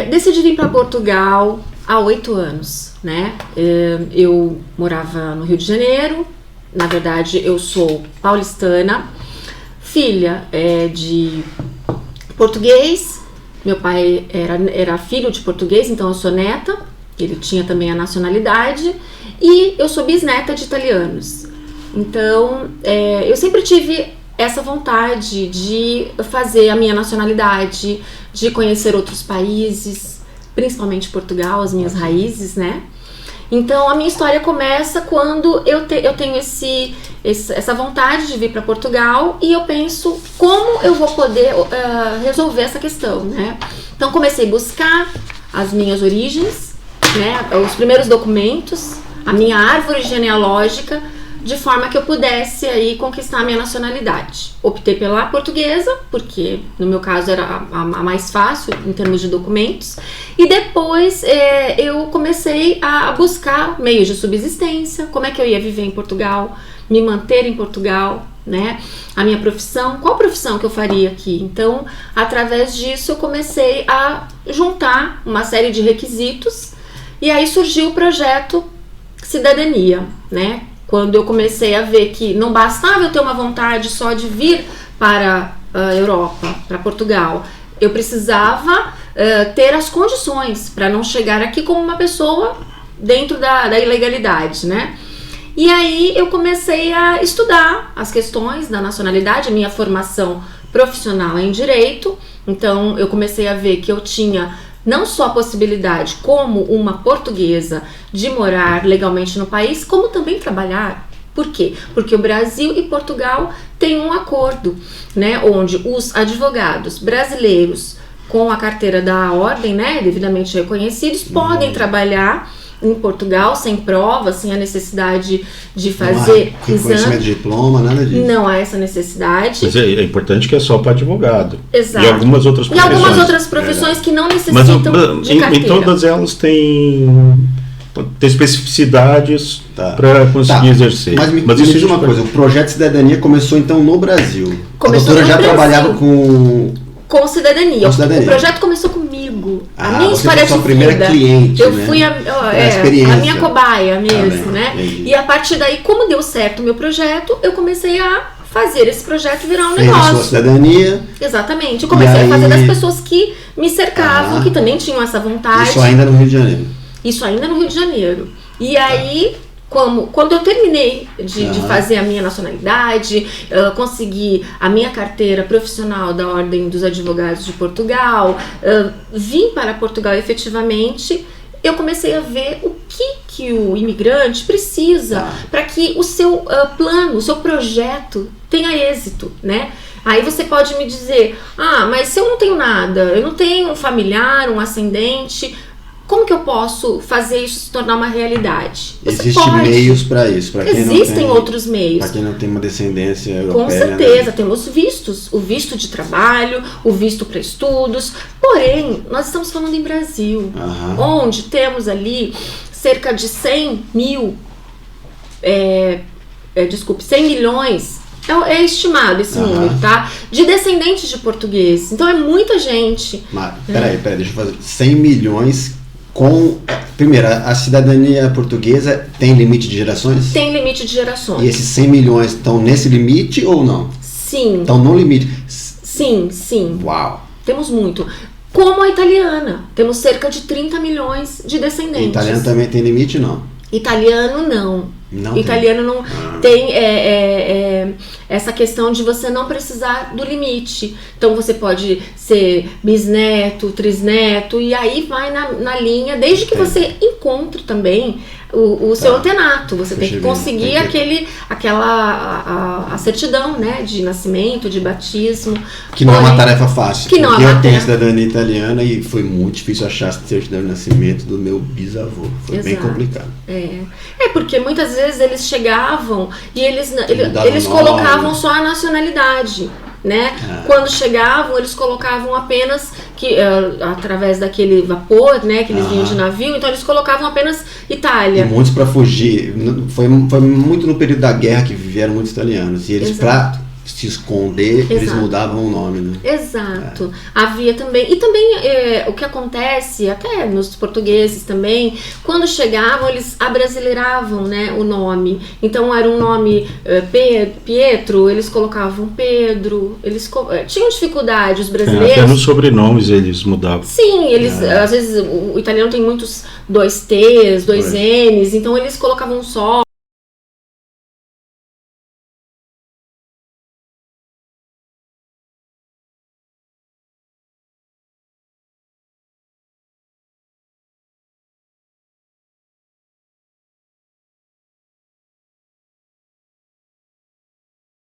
Decidi vir para Portugal há 8 anos, né? Eu morava no Rio de Janeiro, na verdade eu sou paulistana, filha de português, meu pai era filho de português, então eu sou neta, ele tinha também a nacionalidade, e eu sou bisneta de italianos. Então, eu sempre tive essa vontade de fazer a minha nacionalidade, de conhecer outros países, principalmente Portugal, as minhas raízes, né? Então, a minha história começa quando eu tenho essa vontade de vir para Portugal e eu penso como eu vou poder resolver essa questão, né? Então, comecei a buscar as minhas origens, né? Os primeiros documentos, a minha árvore genealógica, de forma que eu pudesse aí conquistar a minha nacionalidade. Optei pela portuguesa, porque no meu caso era a mais fácil em termos de documentos, e depois eu comecei a buscar meios de subsistência, como é que eu ia viver em Portugal, me manter em Portugal, né? A minha profissão, qual profissão que eu faria aqui? Então, através disso eu comecei a juntar uma série de requisitos, e aí surgiu o projeto Cidadania, né? Quando eu comecei a ver que não bastava eu ter uma vontade só de vir para a Europa, para Portugal, eu precisava ter as condições para não chegar aqui como uma pessoa dentro da ilegalidade, né? E aí eu comecei a estudar as questões da nacionalidade, a minha formação profissional é em Direito, então eu comecei a ver que eu tinha não só a possibilidade, como uma portuguesa, de morar legalmente no país, como também trabalhar. Por quê? Porque o Brasil e Portugal têm um acordo, né, onde os advogados brasileiros com a carteira da ordem, né, devidamente reconhecidos, podem trabalhar em Portugal sem prova, sem a necessidade de fazer reconhecimento de diploma, nada disso. Não há essa necessidade. Mas é importante que é só para advogado. Exato. E algumas outras profissões. E algumas outras profissões que não necessitam de carteira. Em todas elas tem especificidades para conseguir exercer. Mas me diz uma coisa, o Projeto Cidadania começou então no Brasil. A doutora já trabalhava com cidadania. O projeto começou comigo. A minha história de vida. A primeira cliente, eu fui a minha cobaia mesmo, né? Entendi. E a partir daí, como deu certo o meu projeto, eu comecei a fazer esse projeto virar um Fez negócio. A sua cidadania. Exatamente. Eu comecei a fazer das pessoas que me cercavam, que também tinham essa vontade. Isso ainda no Rio de Janeiro. Isso ainda no Rio de Janeiro. E aí, quando eu terminei de fazer a minha nacionalidade, consegui a minha carteira profissional da Ordem dos Advogados de Portugal, vim para Portugal efetivamente, eu comecei a ver o que o imigrante precisa para que o seu plano, o seu projeto tenha êxito, né? Aí você pode me dizer, mas se eu não tenho nada, eu não tenho um familiar, um ascendente, como que eu posso fazer isso se tornar uma realidade? Existem meios para isso. Existem outros meios. Para quem não tem uma descendência europeia. Com certeza, temos vistos. O visto de trabalho, o visto para estudos. Porém, nós estamos falando em Brasil, onde temos ali cerca de 100 milhões, é estimado esse número, tá? De descendentes de português. Então é muita gente. Mas, peraí, deixa eu fazer. 100 milhões... Primeiro, a cidadania portuguesa tem limite de gerações? Tem limite de gerações. E esses 100 milhões estão nesse limite ou não? Sim. Estão no limite? Sim. Uau! Temos muito. Como a italiana. Temos cerca de 30 milhões de descendentes. Italiano também tem limite, não? Italiano não. Italiano não tem essa questão de você não precisar do limite. Então você pode ser bisneto, trisneto, e aí vai na linha, desde que você encontre também o seu antenato. Você tem que conseguir a certidão, né, de nascimento, de batismo. Que não é uma tarefa fácil. Que não é uma eu tenho cidadania italiana e foi muito difícil achar a certidão de nascimento do meu bisavô. Foi bem complicado. Porque muitas vezes eles chegavam e eles colocavam só a nacionalidade, né? Quando chegavam, eles colocavam apenas através daquele vapor, né, que eles vinham de navio, então eles colocavam apenas Itália. E muitos para fugir. Foi muito no período da guerra que vieram muitos italianos. E eles, para se esconder, Exato. eles mudavam o nome, né? Exato. Havia também, e também o que acontece, até nos portugueses também, quando chegavam, eles abrasileiravam, né, o nome. Então era um nome Pietro, eles colocavam Pedro, eles tinham dificuldade, os brasileiros. Até nos sobrenomes eles mudavam. Sim, eles, às vezes, o italiano tem muitos 2 T's, 2 N's, então eles colocavam só